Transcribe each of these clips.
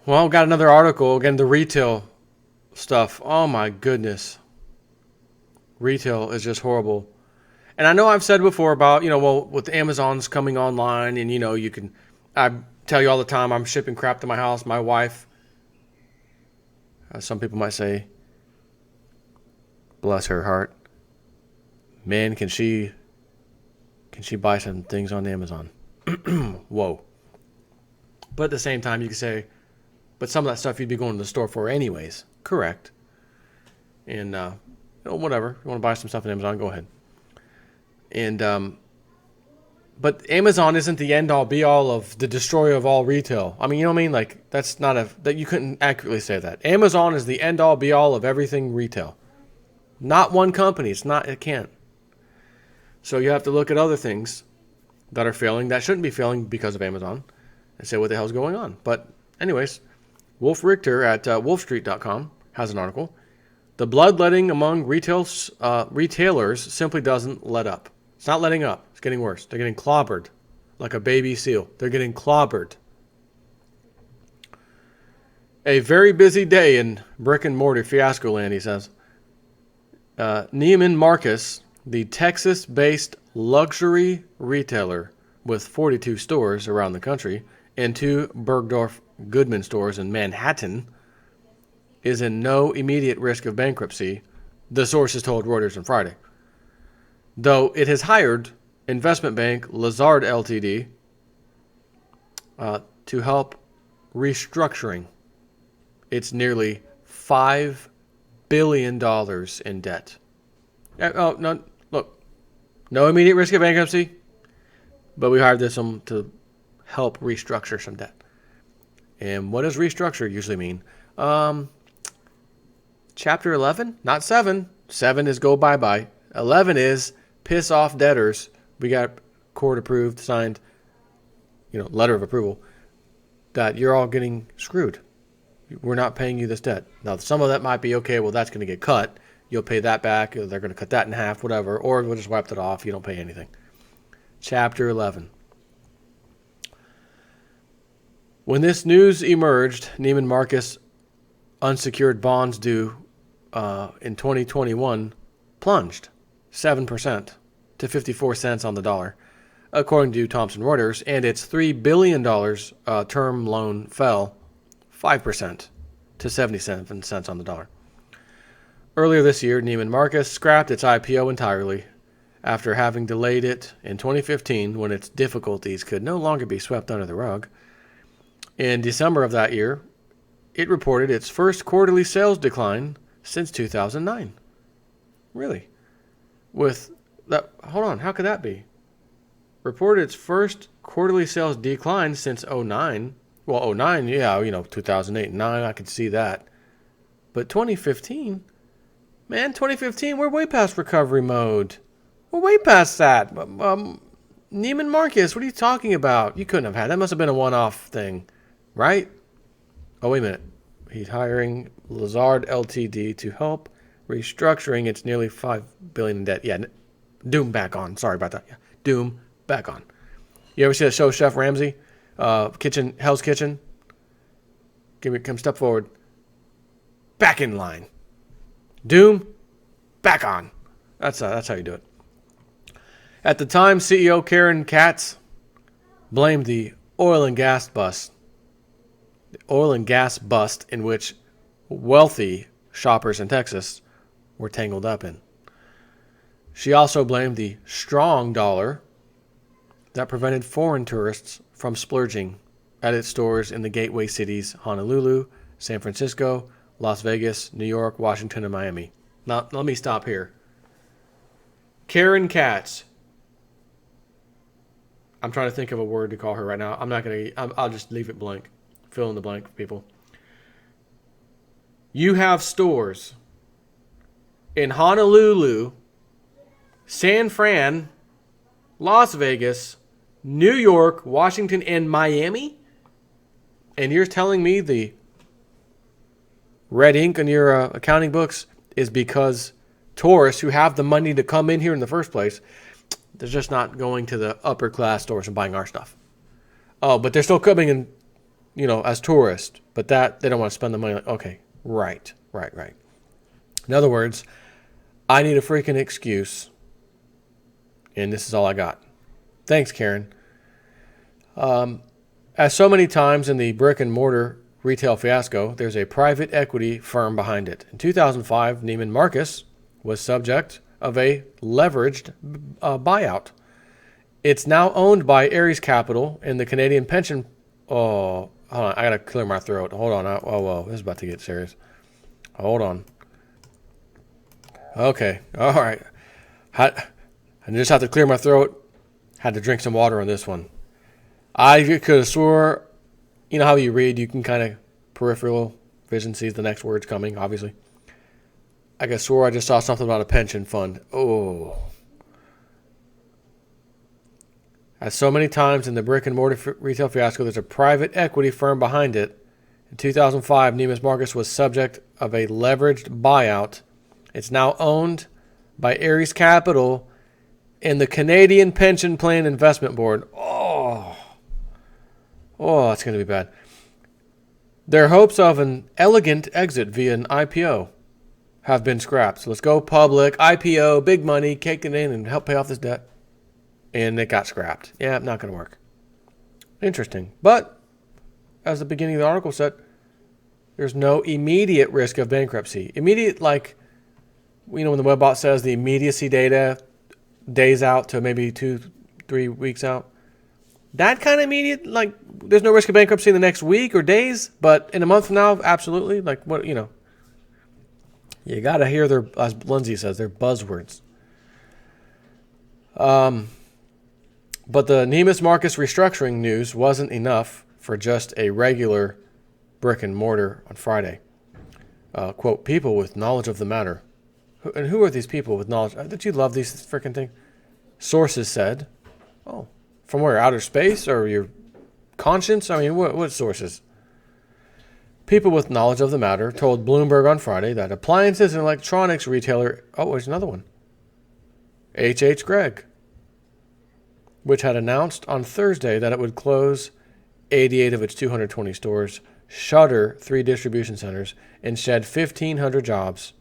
Well, got another article. Again, the retail stuff. Oh my goodness. Retail is just horrible. And I know I've said before about, well, with Amazon's coming online and, you can, I tell you all the time, I'm shipping crap to my house. My wife, some people might say, bless her heart, man, can she buy some things on Amazon? Whoa. But at the same time, you can say, but some of that stuff you'd be going to the store for anyways. Correct. And, whatever. If you want to buy some stuff on Amazon, go ahead. And, but Amazon isn't the end all be all of the destroyer of all retail. I mean, you know what I mean? Like, that's not that you couldn't accurately say that. Amazon is the end all be all of everything retail. Not one company. It can't. So you have to look at other things that are failing that shouldn't be failing because of Amazon and say what the hell's going on. But anyways, Wolf Richter at wolfstreet.com has an article. The bloodletting among retailers simply doesn't let up. It's not letting up. It's getting worse. They're getting clobbered like a baby seal. They're getting clobbered. A very busy day in brick and mortar fiasco land, he says. Neiman Marcus, the Texas-based luxury retailer with 42 stores around the country and 2 Bergdorf Goodman stores in Manhattan, is in no immediate risk of bankruptcy, the sources told Reuters on Friday. Though it has hired investment bank Lazard Ltd. To help restructuring its nearly $5 billion in debt. Oh, no, look, no immediate risk of bankruptcy, but we hired this to help restructure some debt. And what does restructure usually mean? Chapter 11, not 7. 7 is go bye-bye. 11 is piss off debtors. We got court approved, signed, letter of approval, that you're all getting screwed. We're not paying you this debt. Now, some of that might be, okay, well, that's going to get cut. You'll pay that back. They're going to cut that in half, whatever. Or we'll just wipe it off. You don't pay anything. Chapter 11. When this news emerged, Neiman Marcus unsecured bonds due in 2021 plunged 7% to 54 cents on the dollar, according to Thomson Reuters, and its $3 billion term loan fell 5% to 77 cents on the dollar. Earlier this year, Neiman Marcus scrapped its IPO entirely after having delayed it in 2015 when its difficulties could no longer be swept under the rug. In December of that year, it reported its first quarterly sales decline since 2009. Really? With that, hold on, how could that be? Reported its first quarterly sales decline since 09. Well, 09, yeah, 2008 and 9, I could see that. But 2015, man, 2015, we're way past recovery mode. We're way past that. Neiman Marcus, what are you talking about? You couldn't have had that. Must have been a one-off thing, right? Oh, wait a minute. He's hiring Lazard Ltd. to help restructuring its nearly $5 billion in debt. Yeah, Doom back on. Sorry about that. Yeah, Doom back on. You ever see that show, Chef Ramsay? Hell's Kitchen? Come step forward. Back in line. Doom, back on. That's how you do it. At the time, CEO Karen Katz blamed the oil and gas bust in which wealthy shoppers in Texas were tangled up in. She also blamed the strong dollar that prevented foreign tourists from splurging at its stores in the gateway cities Honolulu, San Francisco, Las Vegas, New York, Washington, and Miami. Now, let me stop here. Karen Katz. I'm trying to think of a word to call her right now. I'll just leave it blank. Fill in the blank, people. You have stores in Honolulu, San Fran, Las Vegas, New York, Washington, and Miami? And you're telling me the red ink on your accounting books is because tourists who have the money to come in here in the first place, they're just not going to the upper class stores and buying our stuff. Oh, but they're still coming in as tourists, but that they don't want to spend the money. Like, okay, right. In other words, I need a freaking excuse, and this is all I got. Thanks, Karen. As so many times in the brick and mortar retail fiasco, there's a private equity firm behind it. In 2005, Neiman Marcus was subject of a leveraged buyout. It's now owned by Ares Capital and the Canadian pension. Oh, hold on. I got to clear my throat. Hold on. Whoa. This is about to get serious. Hold on. Okay. All right. I just have to clear my throat. Had to drink some water on this one. I could have swore, you know how you read, you can kind of peripheral vision sees the next words coming, obviously. I could have swore I just saw something about a pension fund. Oh. As so many times in the brick and mortar retail fiasco, there's a private equity firm behind it. In 2005, Neiman Marcus was subject of a leveraged buyout. It's now owned by Ares Capital and the Canadian Pension Plan Investment Board. Oh, that's going to be bad. Their hopes of an elegant exit via an IPO have been scrapped. So let's go public, IPO, big money, cake it in and help pay off this debt. And it got scrapped. Yeah, not going to work. Interesting. But, as the beginning of the article said, there's no immediate risk of bankruptcy. Immediate, like, when the webbot says the immediacy data, days out to maybe 2-3 weeks out. That kind of immediate, like, there's no risk of bankruptcy in the next week or days, but in a month from now, absolutely. Like, what, you got to hear their, as Lindsay says, their buzzwords. But the Neiman Marcus restructuring news wasn't enough for just a regular brick and mortar on Friday. Quote, people with knowledge of the matter. And who are these people with knowledge? Did you love these freaking things? Sources said. Oh, from where? Outer space or your conscience? I mean, what sources? People with knowledge of the matter told Bloomberg on Friday that appliances and electronics retailer, there's another one, H.H. Gregg, which had announced on Thursday that it would close 88 of its 220 stores, shutter 3 distribution centers, and shed 1,500 jobs,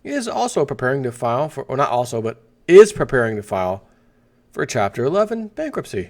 is also preparing to file for, or not also, but is preparing to file for Chapter 11 bankruptcy.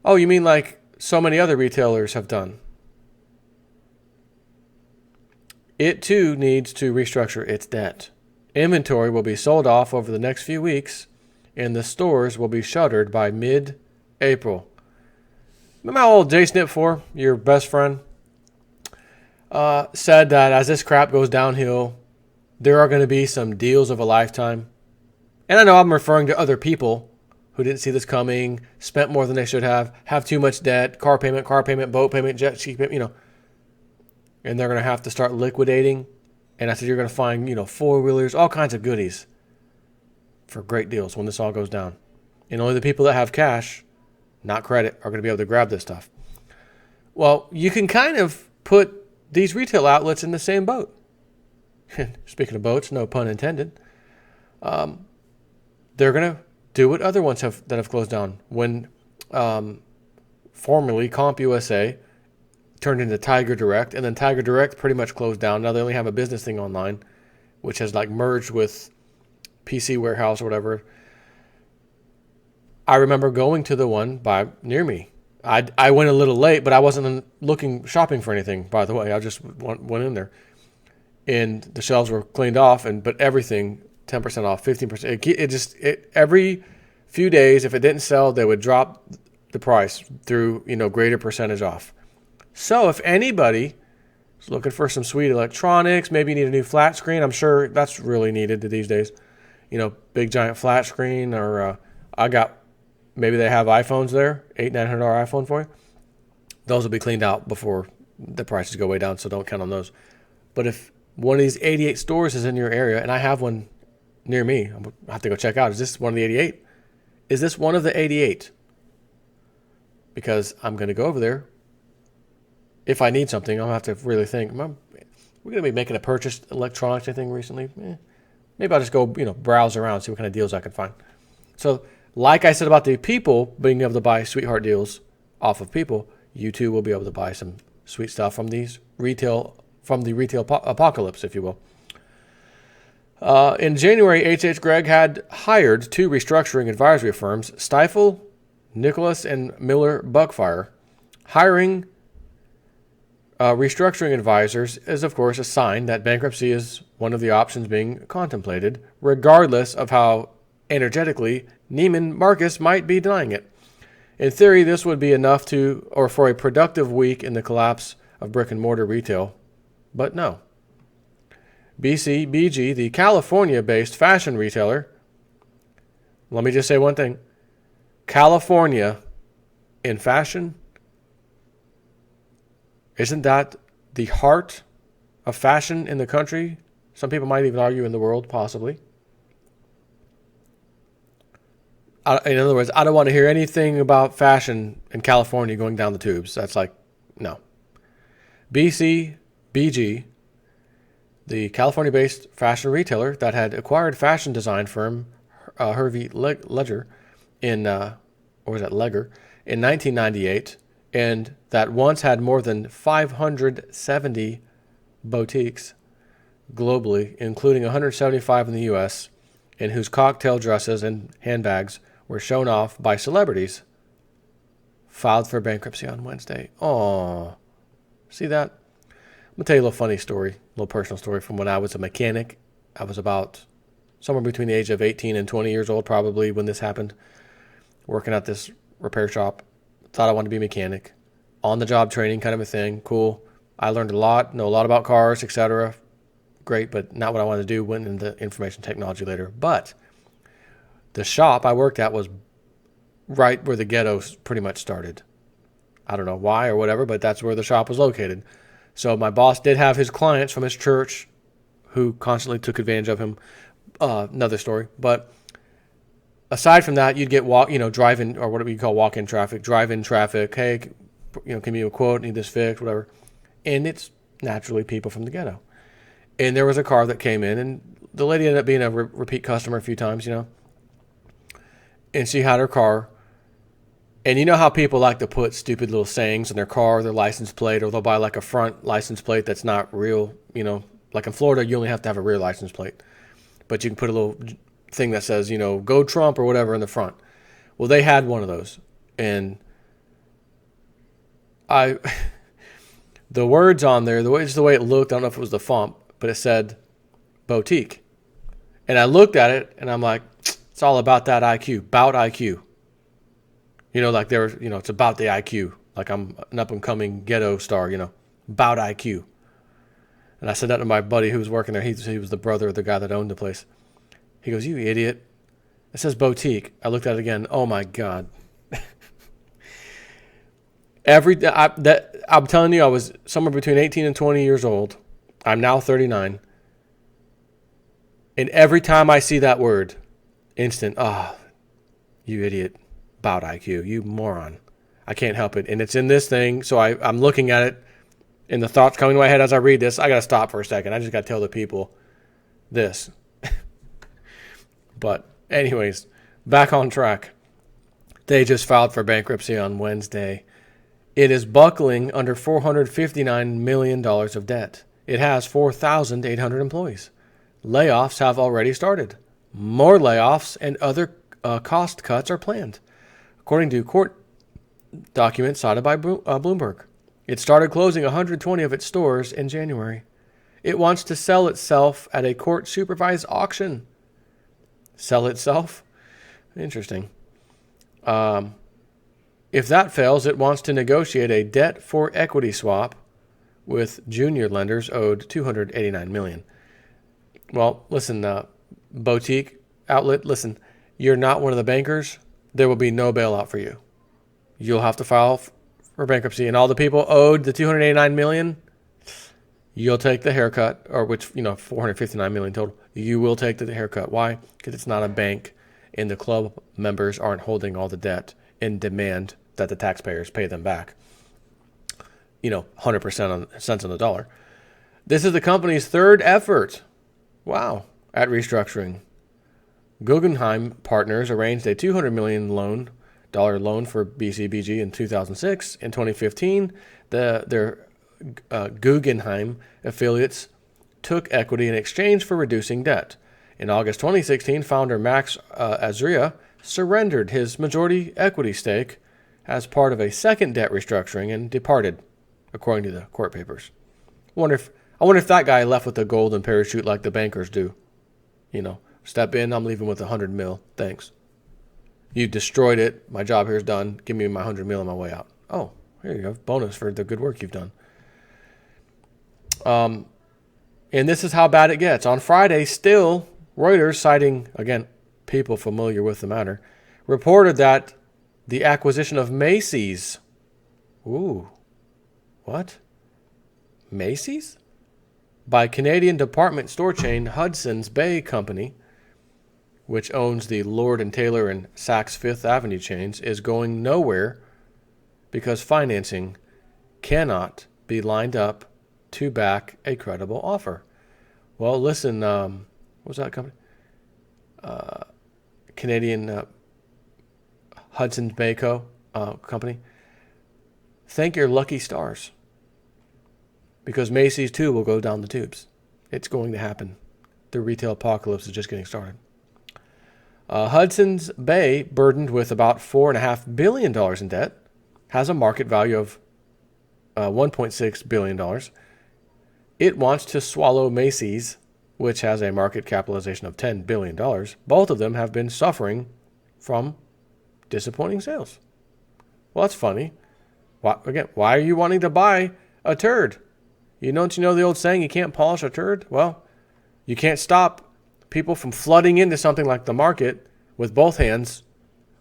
Oh, you mean like so many other retailers have done? It too needs to restructure its debt. Inventory will be sold off over the next few weeks, and the stores will be shuttered by mid-April. Remember how old J-Snip4, your best friend, said that as this crap goes downhill, there are going to be some deals of a lifetime? And I know I'm referring to other people who didn't see this coming, spent more than they should have too much debt, car payment, boat payment, jet ski payment, and they're going to have to start liquidating. And I said, you're going to find, four-wheelers, all kinds of goodies for great deals when this all goes down. And only the people that have cash, not credit, are going to be able to grab this stuff. Well, you can kind of put these retail outlets in the same boat. Speaking of boats, no pun intended. They're going to do what other ones that have closed down. When formerly CompUSA turned into Tiger Direct, and then Tiger Direct pretty much closed down. Now they only have a business thing online, which has merged with PC Warehouse or whatever. I remember going to the one near me. I went a little late, but I wasn't shopping for anything, by the way. I just went in there. And the shelves were cleaned off, but everything 10% off, 15%. Every few days, if it didn't sell, they would drop the price through greater percentage off. So if anybody is looking for some sweet electronics, maybe you need a new flat screen. I'm sure that's really needed these days. Big giant flat screen, or maybe they have iPhones there, $800-900 iPhone for you. Those will be cleaned out before the prices go way down, so don't count on those. But if one of these 88 stores is in your area, and I have one near me, I have to go check out. Is this one of the 88? Is this one of the 88? Because I'm going to go over there. If I need something, I'll have to really think. We're going to be making a purchase electronics thing recently. Maybe I'll just go, browse around, see what kind of deals I can find. So, like I said about the people being able to buy sweetheart deals off of people, you too will be able to buy some sweet stuff from the retail apocalypse, if you will. In January, H.H. Gregg had hired 2 restructuring advisory firms, Stifel, Nicholas, and Miller Buckfire. Hiring restructuring advisors is, of course, a sign that bankruptcy is one of the options being contemplated, regardless of how energetically Neiman Marcus might be denying it. In theory, this would be enough for a productive week in the collapse of brick-and-mortar retail, but no. BCBG, the California-based fashion retailer, let me just say one thing. California in fashion, isn't that the heart of fashion in the country? Some people might even argue in the world, possibly. In other words, I don't want to hear anything about fashion in California going down the tubes. That's like, no. BCBG, the California-based fashion retailer that had acquired fashion design firm Hervey Ledger in 1998, and that once had more than 570 boutiques globally, including 175 in the U.S., and whose cocktail dresses and handbags were shown off by celebrities, filed for bankruptcy on Wednesday. Oh, see that? I'm going to tell you a little funny story, a little personal story from when I was a mechanic. I was about somewhere between the age of 18 and 20 years old probably when this happened, working at this repair shop. Thought I wanted to be a mechanic. On-the-job training kind of a thing. Cool. I learned a lot, know a lot about cars, etc. Great, but not what I wanted to do. Went into information technology later. But the shop I worked at was right where the ghetto pretty much started. I don't know why or whatever, but that's where the shop was located. So my boss did have his clients from his church who constantly took advantage of him. Another story. But aside from that, you'd get drive-in, or what we call walk-in traffic, drive-in traffic. Hey, give me a quote, need this fixed, whatever. And it's naturally people from the ghetto. And there was a car that came in, and the lady ended up being a repeat customer a few times, And she had her car. And you know how people like to put stupid little sayings in their car, their license plate, or they'll buy like a front license plate that's not real, Like in Florida, you only have to have a rear license plate. But you can put a little thing that says, go Trump or whatever in the front. Well, they had one of those. And the words on there, the way it looked, I don't know if it was the font, but it said boutique. And I looked at it and I'm like, it's all about that IQ, bout IQ. Like it's about the IQ. Like I'm an up-and-coming ghetto star, bout IQ. And I said that to my buddy who was working there. He was the brother of the guy that owned the place. He goes, you idiot. It says boutique. I looked at it again. Oh, my God. I'm telling you, I was somewhere between 18 and 20 years old. I'm now 39. And every time I see that word, instant, you idiot, bout IQ, you moron. I can't help it. And it's in this thing, so I'm looking at it, and the thoughts coming to my head as I read this. I got to stop for a second. I just got to tell the people this. But anyways, back on track. They just filed for bankruptcy on Wednesday. It is buckling under $459 million of debt. It has 4,800 employees. Layoffs have already started. More layoffs and other cost cuts are planned, according to court documents cited by Bloomberg. It started closing 120 of its stores in January. It wants to sell itself at a court-supervised auction. Sell itself? Interesting. If that fails, it wants to negotiate a debt-for-equity swap with junior lenders owed $289 million. Well, listen, boutique outlet, listen, you're not one of the bankers. There will be no bailout for you. You'll have to file for bankruptcy, and all the people owed the $289 million, you'll take the haircut, or which, $459 million total. You will take the haircut. Why? Because it's not a bank, and the club members aren't holding all the debt and demand that the taxpayers pay them back. 100% on cents on the dollar. This is the company's third effort. Wow. At restructuring. Guggenheim Partners arranged a $200 million loan loan for BCBG in 2006. In 2015, their Guggenheim affiliates took equity in exchange for reducing debt. In August 2016, founder Max Azria surrendered his majority equity stake as part of a second debt restructuring and departed, according to the court papers. I wonder if that guy left with a golden parachute like the bankers do. You know, step in, I'm leaving with $100 million. Thanks. You destroyed it. My job here is done. Give me my $100 million on my way out. Oh, here you go. Bonus for the good work you've done. And this is how bad it gets. On Friday, still, Reuters, citing, again, people familiar with the matter, reported that the acquisition of Macy's. Ooh. What? Macy's? By Canadian department store chain Hudson's Bay Company, which owns the Lord & Taylor and Saks Fifth Avenue chains, is going nowhere because financing cannot be lined up to back a credible offer. Well, listen, what was that company? Canadian Hudson's Bay Company. Thank your lucky stars. Because Macy's, too, will go down the tubes. It's going to happen. The retail apocalypse is just getting started. Hudson's Bay, burdened with about $4.5 billion in debt, has a market value of $1.6 billion. It wants to swallow Macy's, which has a market capitalization of $10 billion. Both of them have been suffering from disappointing sales. Well, that's funny. Why are you wanting to buy a turd? Don't you know the old saying, you can't polish a turd? Well, you can't stop people from flooding into something like the market with both hands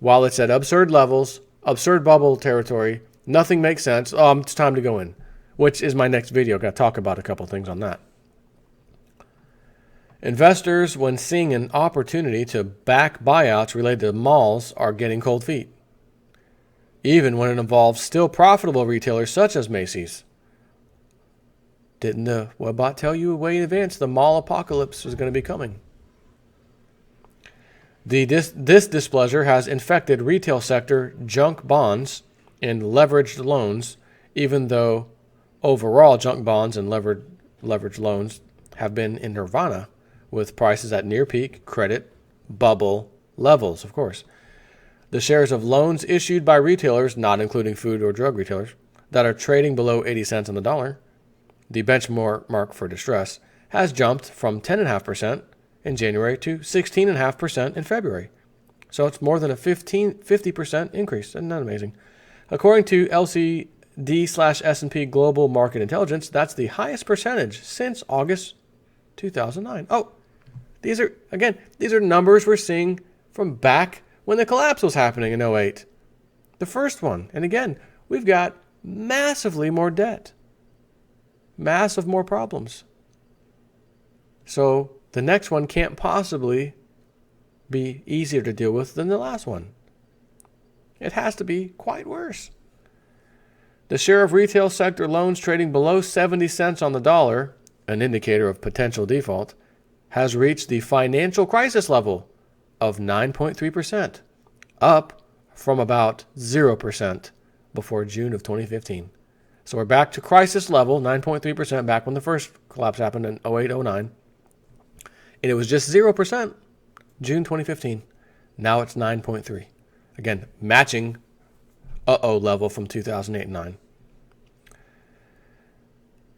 while it's at absurd levels, absurd bubble territory. Nothing makes sense. It's time to go in, which is my next video. I've got to talk about a couple things on that. Investors, when seeing an opportunity to back buyouts related to malls, are getting cold feet, even when it involves still profitable retailers such as Macy's. Didn't the Webbot tell you way in advance the mall apocalypse was going to be coming? This displeasure has infected retail sector junk bonds and leveraged loans, even though overall junk bonds and leveraged loans have been in nirvana with prices at near peak credit bubble levels, of course. The shares of loans issued by retailers, not including food or drug retailers, that are trading below 80 cents on the dollar, the benchmark for distress, has jumped from 10.5% in January to 16.5% in February. So it's more than a 50% increase. Isn't that amazing? According to LCD/S&P Global Market Intelligence, that's the highest percentage since August 2009. Oh, these are numbers we're seeing from back when the collapse was happening in 2008. The first one. And again, we've got massively more debt. Massive more problems. So the next one can't possibly be easier to deal with than the last one. It has to be quite worse. The share of retail sector loans trading below 70 cents on the dollar, an indicator of potential default, has reached the financial crisis level of 9.3%, up from about 0% before June of 2015. So we're back to crisis level, 9.3%, back when the first collapse happened in 2008-09. And it was just 0% June 2015. Now it's 9.3. Again, matching level from 2008-09.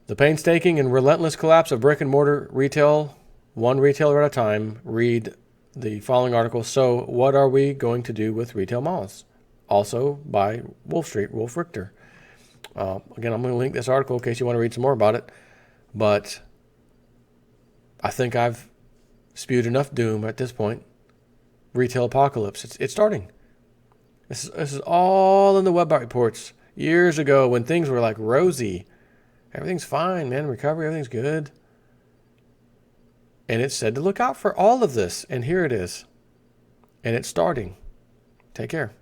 The painstaking and relentless collapse of brick and mortar retail, one retailer at a time. Read the following article. So what are we going to do with retail malls? Also by Wolf Richter. Again, I'm going to link this article in case you want to read some more about it. But I think I've spewed enough doom at this point. Retail apocalypse. It's starting. This is all in the Webbot reports. Years ago when things were like rosy. Everything's fine, man. Recovery, everything's good. And it said to look out for all of this. And here it is. And it's starting. Take care.